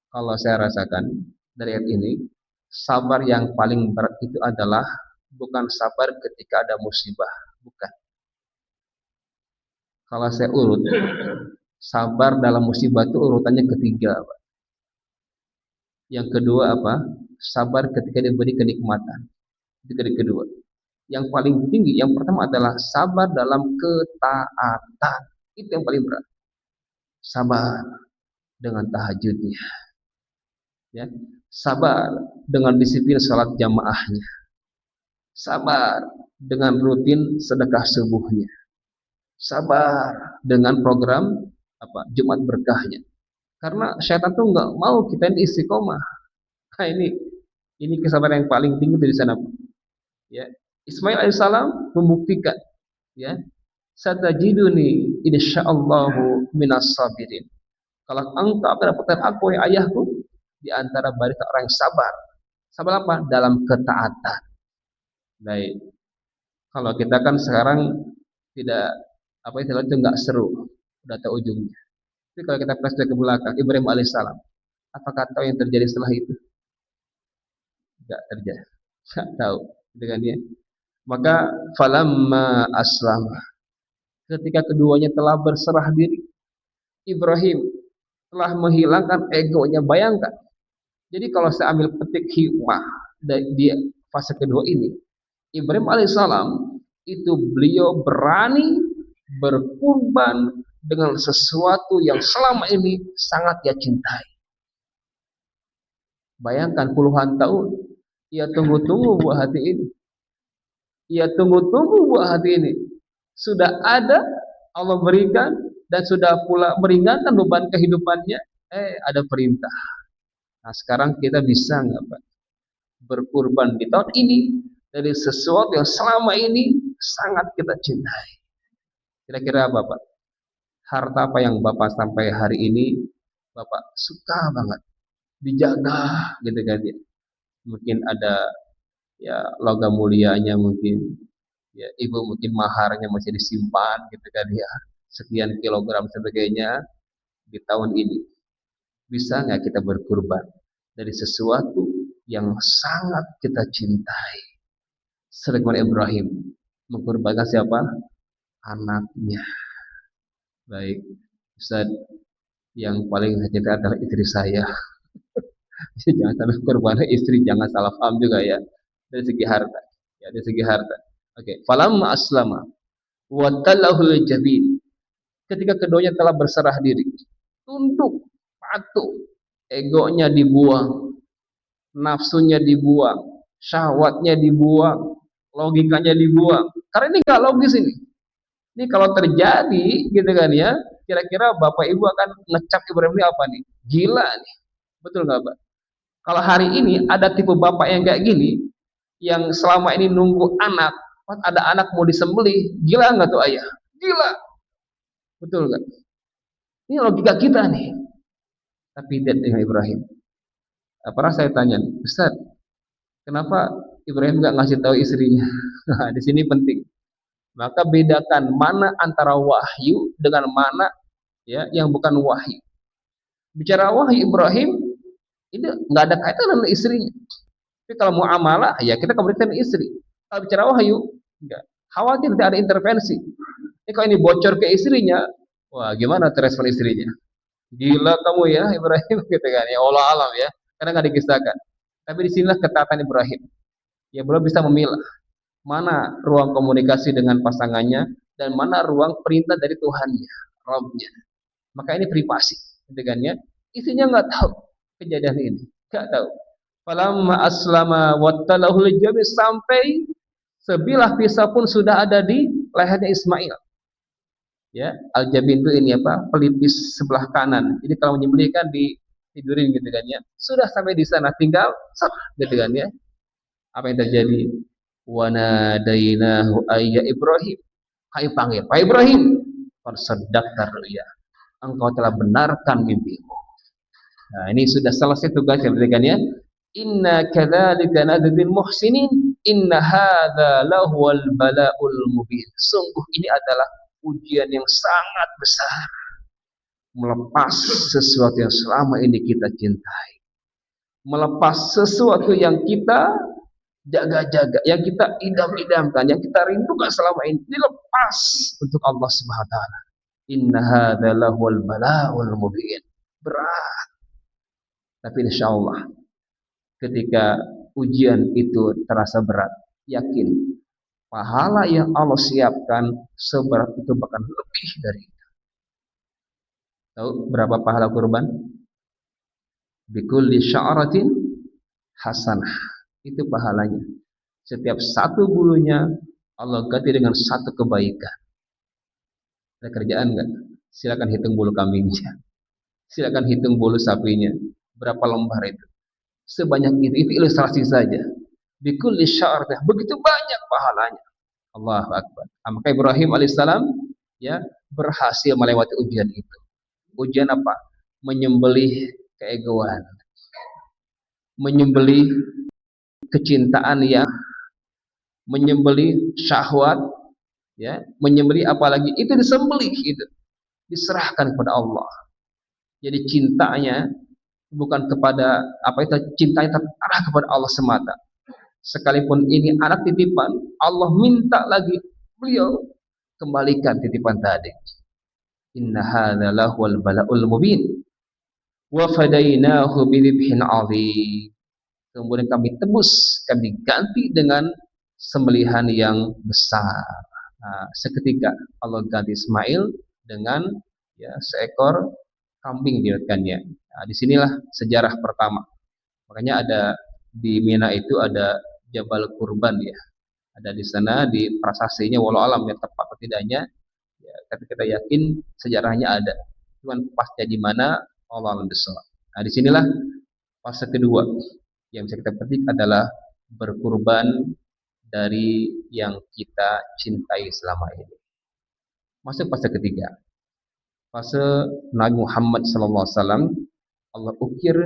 [SPEAKER 1] kalau saya rasakan dari ayat ini, sabar yang paling berat itu adalah bukan sabar ketika ada musibah, bukan. Kalau saya urut, sabar dalam musibah itu urutannya ketiga, Pak. Yang kedua apa? Sabar ketika diberi kenikmatan. Itu dari kedua. Yang paling tinggi, yang pertama adalah sabar dalam ketaatan. Itu yang paling berat. Sabar dengan tahajudnya, ya. Sabar dengan disiplin salat jamaahnya. Sabar dengan rutin sedekah subuhnya. Sabar dengan program Jumat berkahnya. Karena syaitan tuh nggak mau kita ini istiqomah. Nah, ini kesabaran yang paling tinggi dari sana. Ya. Ismail alaihissalam membuktikan, ya, satajiduni insyaallahu minas sabirin. Kalau engkau akan dapatkan aku, ya ayahku, di antara barisan orang yang sabar. Sabar apa? Dalam ketaatan. Baik. Kalau kita kan sekarang tidak itu nggak seru, udah tahu ujungnya. Tapi kalau kita flashback ke belakang, Ibrahim alaihissalam, apakah tahu yang terjadi setelah itu? Nggak terjadi, nggak tahu. Dengan dia, maka falamma aslama, ketika keduanya telah berserah diri, Ibrahim telah menghilangkan egonya. Bayangkan. Jadi kalau saya ambil petik hikmah di fase kedua ini, Ibrahim alaihissalam itu beliau berani berkurban dengan sesuatu yang selama ini sangat dia cintai. Bayangkan puluhan tahun ia tunggu-tunggu buah hati ini. Ia tunggu-tunggu buah hati ini. Sudah ada, Allah berikan, dan sudah pula meringankan beban kehidupannya. Ada perintah. Nah, sekarang kita bisa nggak, Pak, berkurban di tahun ini dari sesuatu yang selama ini sangat kita cintai? Kira-kira apa, Pak? Harta apa yang Bapak sampai hari ini Bapak suka banget dijaga, gitu kan ya? Mungkin ada ya logam mulianya, mungkin ya ibu mungkin maharnya masih disimpan, gitu kan ya, sekian kilogram sebagainya. Di tahun ini bisa nggak kita berkurban dari sesuatu yang sangat kita cintai? Sebagaimana Ibrahim mengkorbankan siapa? Anaknya. Baik, Ustaz, yang paling saya cintai adalah istri saya. Jangan sampai korbannya istri, jangan salah paham juga ya. Dari segi harta, ya, dari segi harta. Oke, falamma aslama wa talahul jabin. Ketika keduanya telah berserah diri, tunduk, patuh, egonya dibuang, nafsunya dibuang, syahwatnya dibuang, logikanya dibuang. Karena ini nggak logis ini. Ini kalau terjadi, gitu kan ya, kira-kira bapak ibu akan ngecap Ibrahim ini apa nih? Gila nih, betul nggak, Pak? Kalau hari ini ada tipe bapak yang kayak gini, yang selama ini nunggu anak, pas ada anak mau disembelih, gila nggak tuh ayah? Gila, betul nggak? Ini logika kita nih. Tapi tidak dengan Ibrahim. Pernah saya tanya, Ustaz, kenapa Ibrahim nggak ngasih tahu istrinya? Nah, di sini penting. Maka bedakan mana antara wahyu dengan mana ya yang bukan wahyu. Bicara wahyu Ibrahim, ini nggak ada kaitan dengan istrinya. Tapi kalau muamalah, ya kita kembalikan istri. Kalau bicara wahyu, enggak. Khawatir tidak ada intervensi. Ini kalau ini bocor ke istrinya, wah gimana respon istrinya? Gila kamu ya Ibrahim, gitu kan ya, Allah alam ya, karena nggak dikisahkan. Tapi disinilah ketaatan Ibrahim. Ya belum bisa memilah mana ruang komunikasi dengan pasangannya dan mana ruang perintah dari Tuhannya, Rabbnya. Maka ini privasi, gitu kan ya. Istrinya nggak tahu kejadian ini, nggak tahu. Falamma aslama wattalahul jabin, sampai sebilah pisau pun sudah ada di lehernya Ismail. Ya, al-jabin itu ini apa? Pelipis sebelah kanan. Jadi kalau menyembelih kan tidurin, gitu kan ya. Sudah sampai di sana, tinggal gitu kan ya. Apa yang terjadi? Wa nadainahu ayya Ibrahim. Kami panggil, Pak Ibrahim, farsaddaqta ru'ya. Engkau telah benarkan mimpimu. Nah, ini sudah selesai tugasnya, kan ya. Inna kadzalika nadzil muhsinin, inna hadza lahuwal bala'ul mubin. Sungguh ini adalah ujian yang sangat besar. melepas sesuatu yang selama ini kita cintai, melepas sesuatu yang kita jaga-jaga, yang kita idam-idamkan, yang kita rindukan selama ini, dilepas untuk Allah Subhanahu wa taala. Inna hadzal lahul bala'ul mubin. Berat, tapi insyaallah ketika ujian itu terasa berat, yakin pahala yang Allah siapkan seberat itu bahkan lebih dari itu. Tahu berapa pahala kurban? Bikulli sya'ratin hasanah. Itu pahalanya. Setiap satu bulunya Allah ganti dengan satu kebaikan. Ada kerjaan enggak? Silakan hitung bulu kambingnya. Silakan hitung bulu sapinya. Berapa lembar itu? Sebanyak itu. Itu ilustrasi saja. Bikulli sya'ratin. Begitu banyak pahalanya. Allahu Akbar. Maka Ibrahim alaihissalam ya berhasil melewati ujian itu. Ujian apa? Menyembelih keegoan, menyembelih kecintaan yang, menyembelih syahwat, ya, menyembelih apalagi itu disembelih, itu diserahkan kepada Allah. Jadi cintanya bukan kepada apa itu, cintanya terarah kepada Allah semata. Sekalipun ini anak titipan, Allah minta lagi beliau kembalikan titipan tadi. Inna hadza lahul bala'ul mubin wa fadainahu bidhibhin 'adzim. Kemudian kami tebus, kami ganti dengan sembelihan yang besar. Nah, seketika Allah ganti Ismail dengan ya seekor kambing diatkannya. Nah, disinilah sejarah pertama. Makanya ada di Mina itu ada Jabal Kurban ya. Ada di sana di prasasinya, walau alam yang tepat atau tidaknya. Ya, tapi kita yakin sejarahnya ada. Cuman pasnya di mana Allah alam bisawab. Nah, disinilah fase kedua yang bisa kita petik adalah berkurban dari yang kita cintai selama ini. Masuk fase ketiga, fase Nabi Muhammad SAW. Allah ukir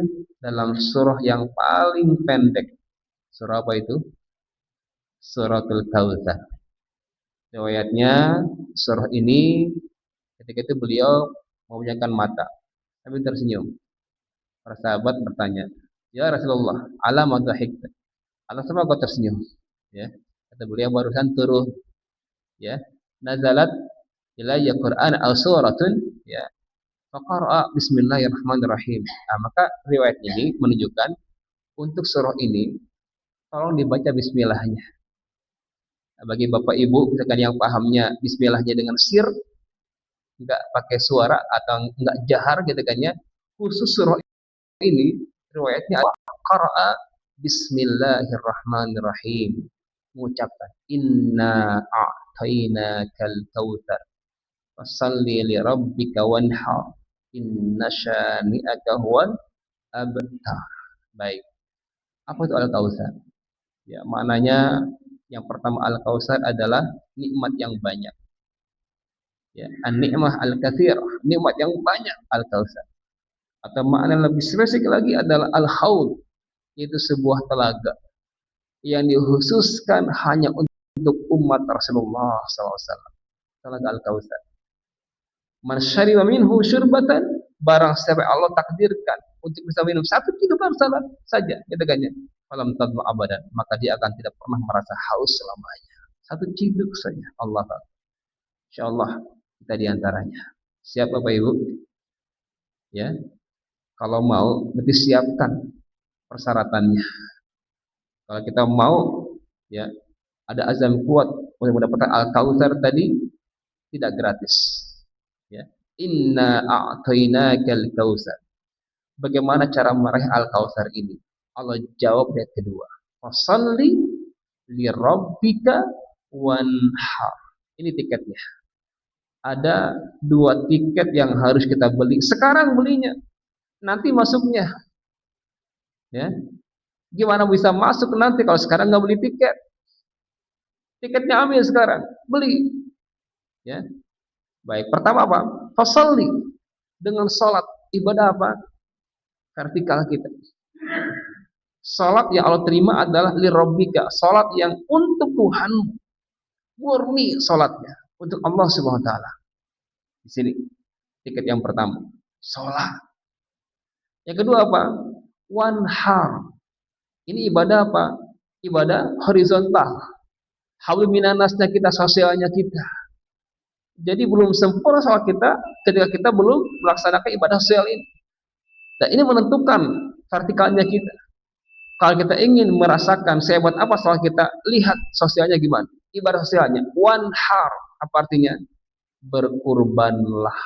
[SPEAKER 1] dalam surah yang paling pendek. Surah apa itu? Suratul Kautsar. Riwayatnya surah ini ketika itu beliau memejamkan mata, tapi tersenyum. Para sahabat bertanya, "Ya Rasulullah, ala ma dhahikta?" Alas apa kau tersenyum? Ya. Kata beliau, barusan turun ya. Nazalat ilayya Qur'an aw suratun ya. Faqara'a bismillahirrahmanirrahim. Nah, maka riwayat ini menunjukkan untuk surah ini tolong dibaca bismillahnya. Nah, bagi Bapak Ibu misalkan yang pahamnya bismillahnya dengan sir, enggak pakai suara atau enggak jahar gitu kan ya. Khusus surah ini riwayatnya qara'a bismillahirrahmanirrahim, mengucapkan inna a'tainakal kautsar fasalli li rabbika wanhar inna syani'aka huwal abtar. Baik. Apa itu al-kautsar? Ya, maknanya yang pertama al-kautsar adalah nikmat yang banyak. Ya, an-ni'mah al-katsirah, nikmat yang banyak al-kautsar. Atau makna lebih spesifik lagi adalah al-haud, yaitu sebuah telaga yang dikhususkan hanya untuk umat Rasulullah SAW. Telaga Al-Kautsar. Man syariba minhu syurbatan, barang siapa Allah takdirkan untuk bisa minum satu cidukan saja, katakannya, falam tadma abadan, maka dia akan tidak pernah merasa haus selamanya. Satu ciduk saja. Allah Ta'ala. Insyaallah kita diantaranya. Siap Bapak Ibu? Ya. Kalau mau, berarti siapkan persyaratannya. Kalau kita mau, ya, ada azam kuat untuk mendapatkan al-kautsar tadi, tidak gratis. Ya. Inna a'tainakal kautsar. Bagaimana cara meraih al-kautsar ini? Allah jawab ayat kedua. Fashalli li rabbika wanhar. Ini tiketnya. Ada 2 tiket yang harus kita beli. Sekarang belinya, nanti masuknya. Ya. Gimana bisa masuk nanti kalau sekarang nggak beli tiket? Tiketnya ambil sekarang, beli. Ya, baik. Pertama apa? Fasalli, dengan sholat, ibadah apa? Vertikal kita. Sholat yang Allah terima adalah lirabbika, sholat yang untuk Tuhan, murni sholatnya untuk Allah Subhanahu Wa Taala. Di sini Tiket yang pertama, sholat. Yang kedua apa? Wanhar. Ini ibadah apa? Ibadah horizontal. Hablum minannasnya kita, sosialnya kita. Jadi belum sempurna sholat kita ketika kita belum melaksanakan ibadah sosial ini. Dan ini menentukan vertikalnya kita. Kalau kita ingin merasakan sehebat apa sholat kita, lihat sosialnya gimana. Ibadah sosialnya. Wanhar. Apa artinya? Berkurbanlah.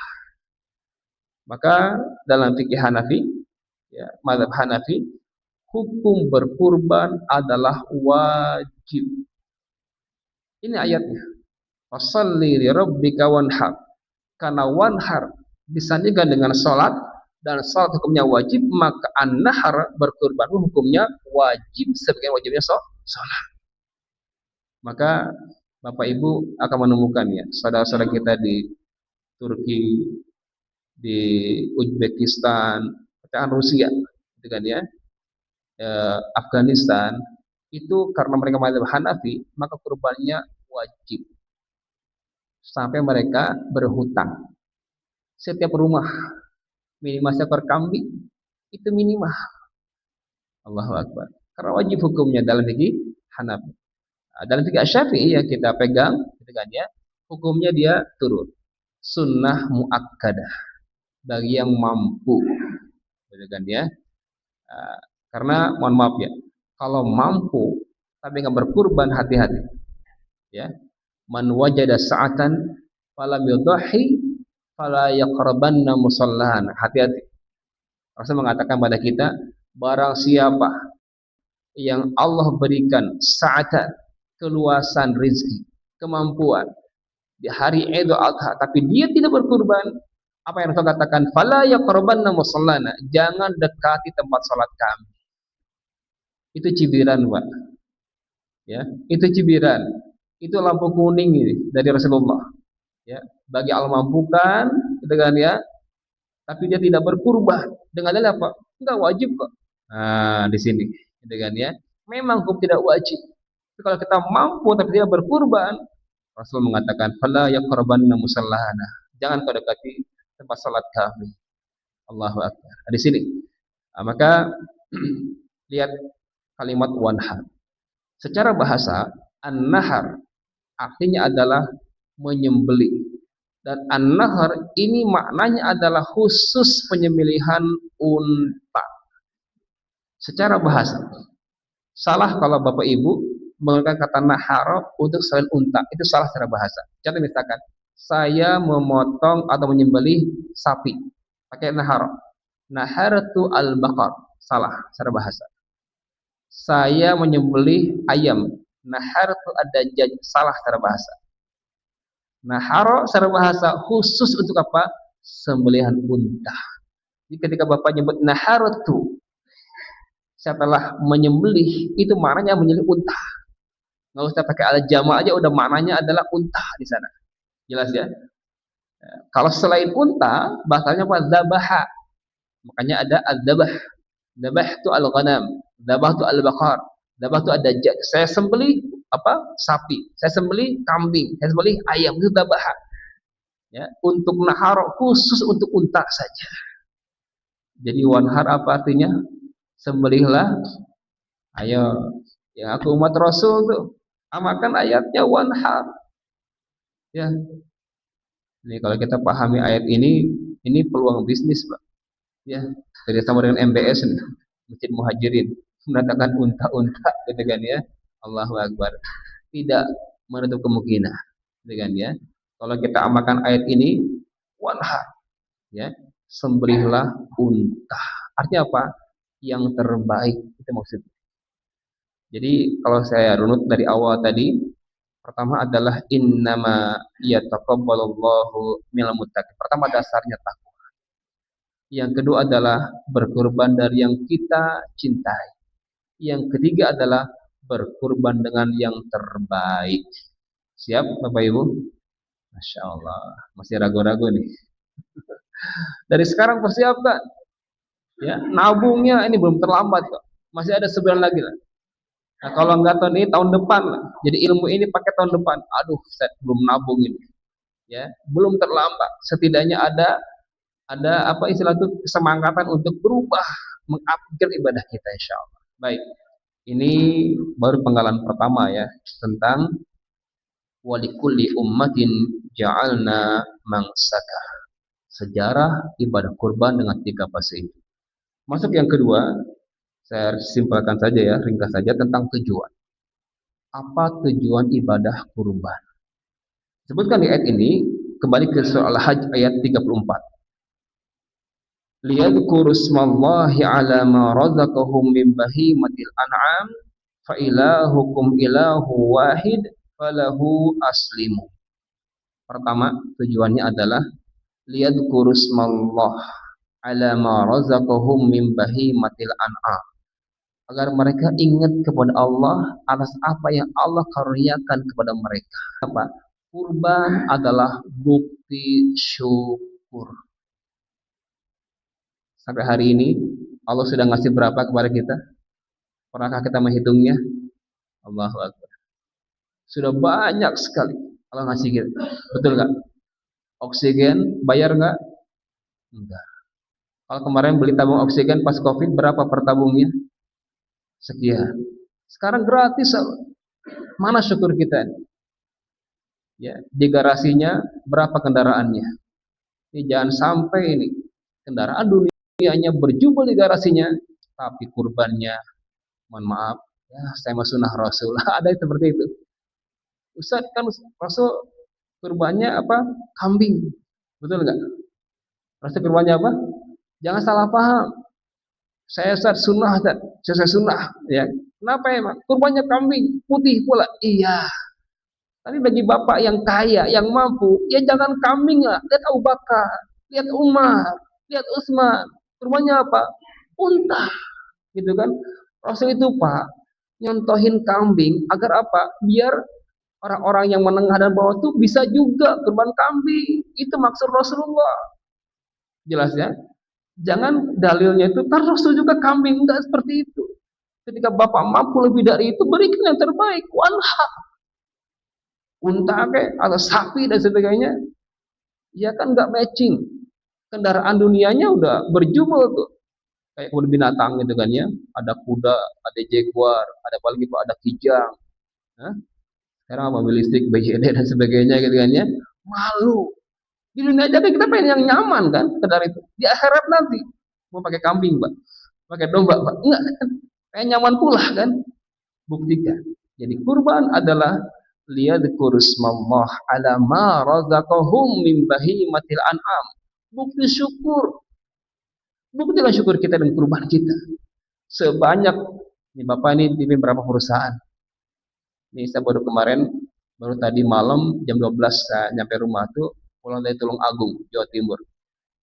[SPEAKER 1] Maka dalam fikih Hanafi, ya, mazhab Hanafi, hukum berkurban adalah wajib. Ini ayatnya. Fasholli li rabbika wanhar. Karena wanhar disandingkan dengan salat dan salat hukumnya wajib, maka an-nahar berkurban hukumnya wajib sebagai wajibnya salat. Maka Bapak Ibu akan menemukan ya saudara-saudara kita di Turki, di Uzbekistan, bahkan Rusia, gitu kan ya, Afghanistan, itu karena mereka mazhab Hanafi, maka kurbannya wajib. Sampai mereka berhutang. Setiap rumah minimal seekor kambing itu minimal. Allahu Akbar. Karena wajib hukumnya dalam fikih Hanafi. Dalam fikih Syafi'i yang kita pegang, gitu kan ya, hukumnya dia turun. Sunnah muakkadah bagi yang mampu, gitu kan ya. Karena mohon maaf ya, kalau mampu tapi nggak berkurban, hati-hati. Ya, man wajada sa'atan falam yudhi fala yaqrabanna musallana. Hati-hati. Rasul mengatakan pada kita, barang siapa yang Allah berikan sa'atan, keluasan rezeki, kemampuan di hari Idul Adha, tapi dia tidak berkurban, apa yang Rasul katakan? Fala yaqrabanna musallana. Jangan dekati tempat salat kami. Itu cibiran, Pak. Ya, itu cibiran. Itu lampu kuning ini dari Rasulullah. Ya, bagi Allah mampukan, gitu kan ya. Tapi dia tidak berkurban. Dengan dalil apa? Enggak wajib kok. Nah, di sini, gitu kan ya. Memang hukum tidak wajib. Tapi kalau kita mampu tapi tidak berkurban, Rasul mengatakan, "Fala yaqrabanna musallahana." Jangan kau dekati tempat salat kami. Allahu Akbar. Di sini. Nah, maka lihat kalimat wanhar. Secara bahasa, an-nahar artinya adalah menyembelih. Dan an-nahar ini maknanya adalah khusus penyembelihan unta. Secara bahasa. Salah kalau Bapak Ibu menggunakan kata nahar untuk selain unta. Itu salah secara bahasa. Contoh misalkan, saya memotong atau menyembelih sapi. Pakai nahar. Nahartu al-baqar. Salah secara bahasa. Saya menyembelih ayam. Nahartu ad-dajjaj. Salah secara bahasa. Nahar secara bahasa khusus untuk apa? Sembelihan unta. Jadi ketika Bapak nyebut nahartu, setelah menyembelih, itu maknanya menyembelih unta. Nggak usah pakai al-jama' aja, udah maknanya adalah unta di sana. Jelas ya? Kalau selain unta, bahasanya apa? Zabaha. Makanya ada al-zabah. Zabah itu al-ghanam. Zabah itu al-baqar. Zabah itu ad-dajjal. Saya sembelih apa? Sapi. Saya sembelih kambing. Saya sembelih ayam. Itu zabah. Ya, untuk nahar khusus untuk unta saja. Jadi wanhar apa artinya? Sembelihlah. Ayo, yang aku umat Rasul tuh amalkan ayatnya wanhar. Ya. Ini kalau kita pahami ayat ini peluang bisnis, Pak. Ya, kerjasama dengan MBS nih, Masjid Muhajirin, mendatangkan unta-unta, gitu kan ya. Allahu Akbar. Tidak menutup kemungkinan, gitu kan ya. Kalau kita amalkan ayat ini, wanhar, ya, sembelihlah unta. Artinya apa? Yang terbaik, itu maksudnya. Jadi kalau saya runut dari awal tadi, pertama adalah innama yataqabbalullahu minal muttaqin. Pertama dasarnya takwa. Yang kedua adalah berkurban dari yang kita cintai. Yang ketiga adalah berkurban dengan yang terbaik. Siap Bapak Ibu? Masya Allah, masih ragu-ragu nih. Dari sekarang persiapkan. Ya, nabungnya ini belum terlambat kok. Masih ada sebulan lagi lah. Nah, kalau enggak tahun ini tahun depan lah. Jadi ilmu ini pakai tahun depan. Aduh, saya belum nabung ini. Ya, belum terlambat. Setidaknya ada ada apa istilah itu kesemangatan untuk berubah, mengupgrade ibadah kita insyaallah. Baik, ini baru penggalan pertama ya tentang walikulli ummatin ja'alna mangsaka. Sejarah ibadah kurban dengan 3 fase itu. Masuk yang kedua, saya simpulkan saja ya, ringkas saja tentang tujuan. Apa tujuan ibadah kurban? Sebutkan di ayat ini, kembali ke surah Al-Hajj ayat 34. Liyadhkuru ismallahi ala ma razaqahum min bahimatil an'am fa ilahukum ilahu wahid falahu aslimu. Pertama, tujuannya adalah liyadhkuru ismallah ala ma razaqahum min bahimatil an'am, agar mereka ingat kepada Allah atas apa yang Allah karuniakan kepada mereka. Apa? Kurban adalah bukti syukur. Sampai hari ini Allah sudah ngasih berapa kepada kita? Pernahkah kita menghitungnya? Allahu Akbar. Sudah banyak sekali Allah ngasih kita. Betul nggak? Oksigen bayar nggak? Enggak. Kalau kemarin beli tabung oksigen pas COVID berapa per tabungnya? Sekian. Sekarang gratis. Mana syukur kita? Ya, di garasinya berapa kendaraannya? Ini jangan sampai ini kendaraan dunianya berjubel di garasinya, tapi kurbannya, mohon maaf, ya saya mah sunnah Rasul. Ada seperti itu. Ustaz kan Rasul kurbannya apa? Kambing. Betul nggak? Rasul kurbannya apa? Jangan salah paham. Saya Ustaz sunnah, saya sunnah. Ya. Kenapa emang? Kurbannya kambing, putih pula. Iya. Tapi bagi bapak yang kaya, yang mampu, ya jangan kambing lah. Lihat Abu Bakar, lihat Umar, lihat Utsman. Kurbannya apa? Unta. Gitu kan? Rasul itu Pak, nyontohin kambing agar apa? Biar orang-orang yang menengah dan bawah itu bisa juga kurban kambing. Itu maksud Rasulullah. Jelas ya? Jangan dalilnya itu, kan Rasul juga kambing. Enggak seperti itu. Ketika bapak mampu lebih dari itu, berikan yang terbaik. Wanha. Unta atau sapi dan sebagainya, ya kan nggak matching. Kendaraan dunianya udah berjubel tuh, kayak kebun binatang gitu kan ya. Ada kuda, ada jaguar, ada apalagi pak, ada kijang. Hah? Sekarang mobil listrik, BYD dan sebagainya gitu kan ya. Malu. Di dunia aja kan kita pengen yang nyaman kan, kendaraan itu. Di akhirat nanti mau pakai kambing, Pak. Pakai domba, Pak. Enggak kan. Pengen nyaman pula kan. Buktikan. Jadi kurban adalah liyadhkuru ismallah ala ma razaqahum min bahimatil an'am. Bukti syukur. Buktikan syukur kita dan kurban kita. Sebanyak ini Bapak ini pimpin berapa perusahaan? Ini saya baru kemarin, baru tadi malam jam 12 saya nyampe rumah tuh, pulang dari Tulungagung, Jawa Timur,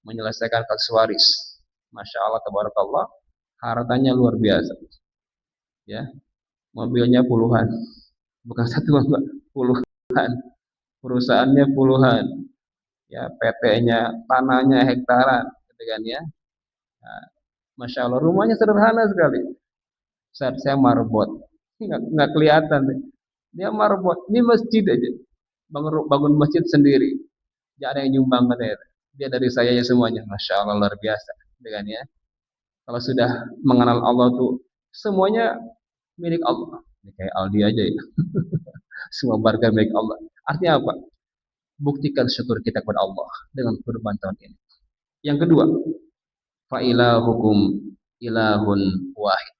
[SPEAKER 1] menyelesaikan kasus waris. Masya Allah, tabarakallah, hartanya luar biasa. Ya, mobilnya puluhan, bukan satu, puluhan, perusahaannya puluhan, ya PT-nya, tanahnya hektaran, gitu kan ya. Nah, Masya Allah, rumahnya sederhana sekali. Saat saya marbot, nggak kelihatan deh. Dia marbot, ini masjid aja, bangun masjid sendiri, tidak ada yang nyumbang katanya. Dia dari saya ya semuanya, Masya Allah luar biasa, gitu kan ya. Kalau sudah mengenal Allah tuh semuanya milik Allah. Ini kayak Aldi aja ya. Semua barga milik Allah. Artinya apa? Buktikan syukur kita kepada Allah dengan kurban tahun ini. Yang kedua, fa ilahukum ilahun wahid.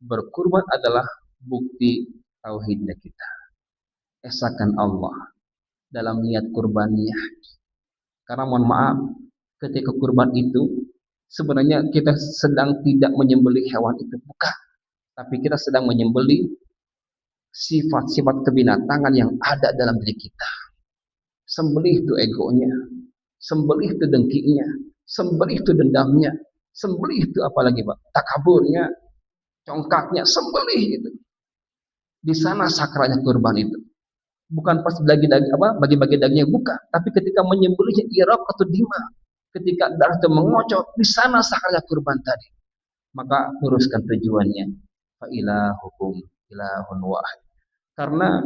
[SPEAKER 1] Berkurban adalah bukti tauhidnya kita. Esakan Allah dalam niat kurbannya. Karena mohon maaf, ketika kurban itu sebenarnya kita sedang tidak menyembelih hewan itu, bukan. Tapi kita sedang menyembelih sifat-sifat kebinatangan yang ada dalam diri kita. Sembelih itu egonya, sembelih itu dengkinya, sembelih itu dendamnya, sembelih itu apalagi Pak, takaburnya, congkaknya, sembelih itu. Di sana sakralnya kurban itu. Bukan pas bagi-bagi dagingnya, bukan, tapi ketika menyembelihnya iraq atau dima, ketika darah itu mengocok, di sana sakralnya kurban tadi. Maka luruskan tujuannya. Fa ilahukum ilahun wahid. Karena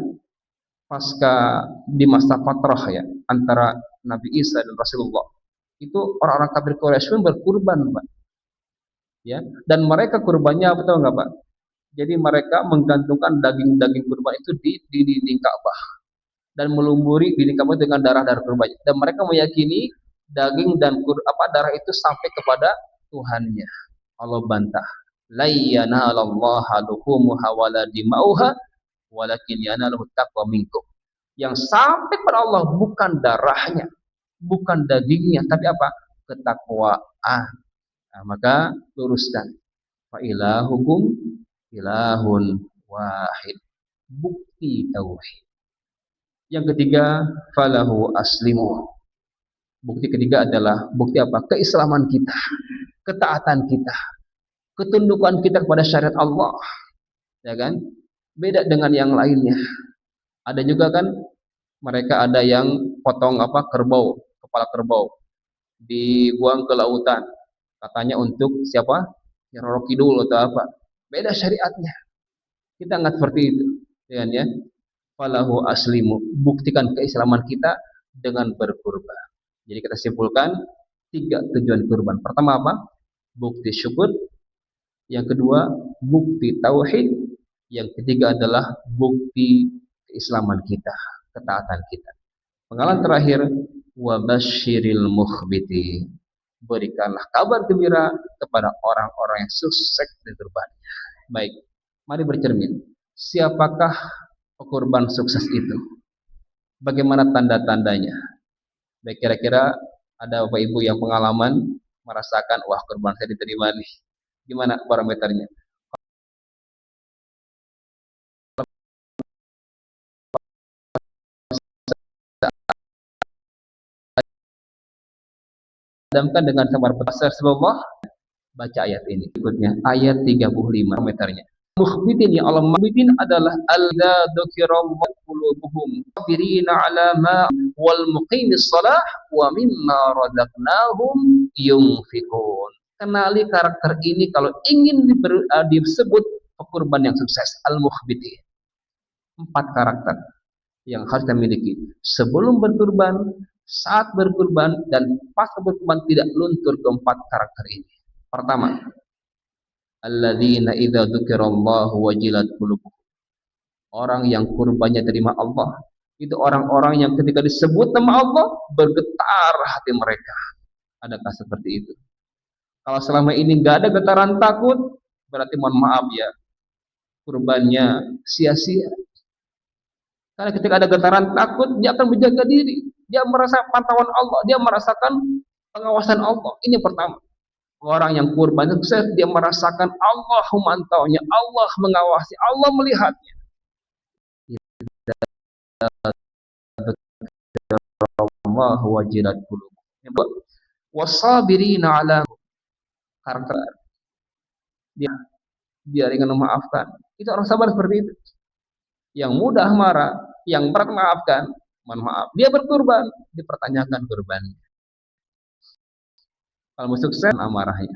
[SPEAKER 1] pasca di masa fatrah ya antara Nabi Isa dan Rasulullah Itu orang-orang kafir Quraisy pun berkurban, Pak. Ya, dan mereka kurbannya apa tahu nggak, Pak? Jadi mereka menggantungkan daging-daging kurban itu di dinding Ka'bah dan melumburi dinding Ka'bah dengan darah-darah kurban. Dan mereka meyakini daging dan darah itu sampai kepada Tuhannya. Allah bantah. La yanalallaha luhumuha wala dimauha walakin yanaluhu taqwa minkum. Yang sampai pada Allah bukan darahnya, bukan dagingnya, tapi apa? Ketakwaan. Nah, maka luruskan. Fa ilahukum ilahun wahid. Bukti tauhid. Yang ketiga, falahu aslimu. Bukti ketiga adalah bukti apa? Keislaman kita, ketaatan kita, ketundukan kita kepada syariat Allah, ya kan? Beda dengan yang lainnya. Ada juga kan mereka ada yang potong kerbau, kepala kerbau dibuang ke lautan. Katanya untuk siapa? Ya Roro Kidul atau apa. Beda syariatnya. Kita nggak seperti itu. Ya kan ya? Falahu aslimu. Buktikan keislaman kita dengan berkurban. Jadi kita simpulkan 3 tujuan kurban. Pertama apa? Bukti syukur. Yang kedua, bukti tauhid. Yang ketiga adalah bukti keislaman kita, ketaatan kita. Pengalaman terakhir, wa basyiril mukhbiti. Berikanlah kabar gembira kepada orang-orang yang sukses di kurbannya. Baik, mari bercermin. Siapakah pekurban sukses itu? Bagaimana tanda-tandanya? Baik, kira-kira ada Bapak Ibu yang pengalaman merasakan, wah kurban saya diterima nih. Gimana parameternya? Padamkan dengan samar besar Rasulullah. Baca ayat ini berikutnya, ayat 35 meternya. Mukhbitin, ya Allah, mukhbitin adalah alladza dzukirallahu qulubuhum sabirina ala ma wal muqimis shalah wa mimma razaqnahum yunfiqun. Kenali karakter ini kalau ingin disebut pekurban yang sukses, al-mukhbitin. 4 karakter yang harus kita miliki sebelum berkurban, saat berkurban, dan pas berkurban, tidak luntur keempat karakter ini. Pertama, alladzina idza dzukirallahu wajilat qulubuhum. Orang yang kurbannya terima Allah, itu orang-orang yang ketika disebut nama Allah bergetar hati mereka. Adakah seperti itu? Kalau selama ini nggak ada getaran takut, berarti mohon maaf ya, kurbannya sia-sia. Karena ketika ada getaran takut, dia akan menjaga diri. Dia merasa pantauan Allah, dia merasakan pengawasan Allah. Ini yang pertama. Orang yang kurban sukses, dia merasakan Allah memantaunya, Allah mengawasi, Allah melihatnya. Allah wajilat qulubuhum. Wasabirina ala karakter. Dia ringan memaafkan. Itu orang sabar seperti itu. Yang mudah marah, yang berat maafkan, mohon maaf. Dia berkurban, dipertanyakan kurbannya. Kalau sukses, amarahnya.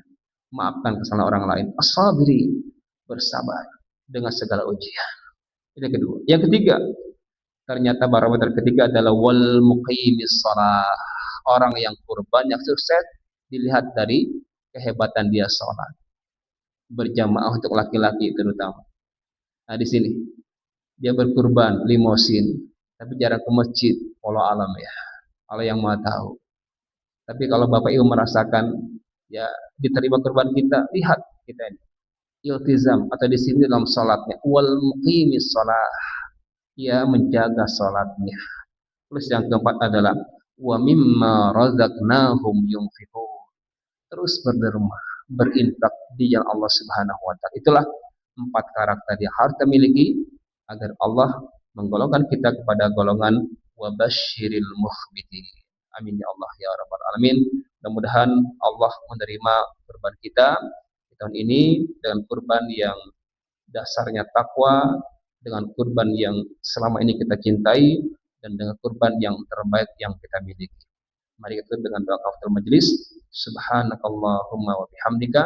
[SPEAKER 1] Maafkan kesalahan orang lain. As-sabiri, bersabar dengan segala ujian. Ini kedua. Yang ketiga, ternyata barometer ketiga adalah wal muqimis shalah. Orang yang kurban yang sukses dilihat dari kehebatan dia sholat. Berjamaah untuk laki-laki terutama. Nah, di sini dia berkurban limosin, tapi jarang ke masjid. Wallahu alam ya. Allah yang Maha tahu. Tapi kalau Bapak Ibu merasakan ya diterima kurban kita, lihat kita ini iltizam atau di sini dalam salatnya wal muqimis shalah. Ia menjaga salatnya. Terus yang keempat adalah wa mimma razaqnahum yunfiqun. Terus berderma, berinfak di jalan Allah Subhanahu wa taala. Itulah 4 karakter yang harus kita miliki agar Allah menggolongkan kita kepada golongan wa basyiril mukhbitin. Amin ya Allah ya rabbal alamin. Mudah-mudahan Allah menerima kurban kita di tahun ini dengan kurban yang dasarnya takwa, dengan kurban yang selama ini kita cintai, dan dengan kurban yang terbaik yang kita miliki. Mari kita dengan doa kafaratul majelis. Subhanakallahumma wa bihamdika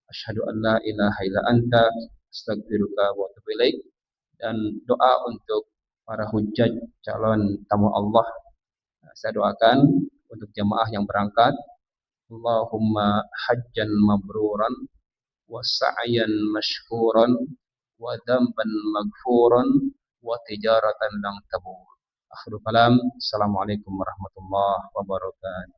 [SPEAKER 1] asyhadu an la ilaha illa anta astaghfiruka wa atubu ilaik. Dan doa untuk para hujjaj calon tamu Allah. Saya doakan untuk jemaah yang berangkat Allahumma hajjan mabruran wa sa'yan mashkuran wa dhanban maghfuran wa tijaratan lang tabur. Akhirul kalam. Assalamualaikum warahmatullahi wabarakatuh.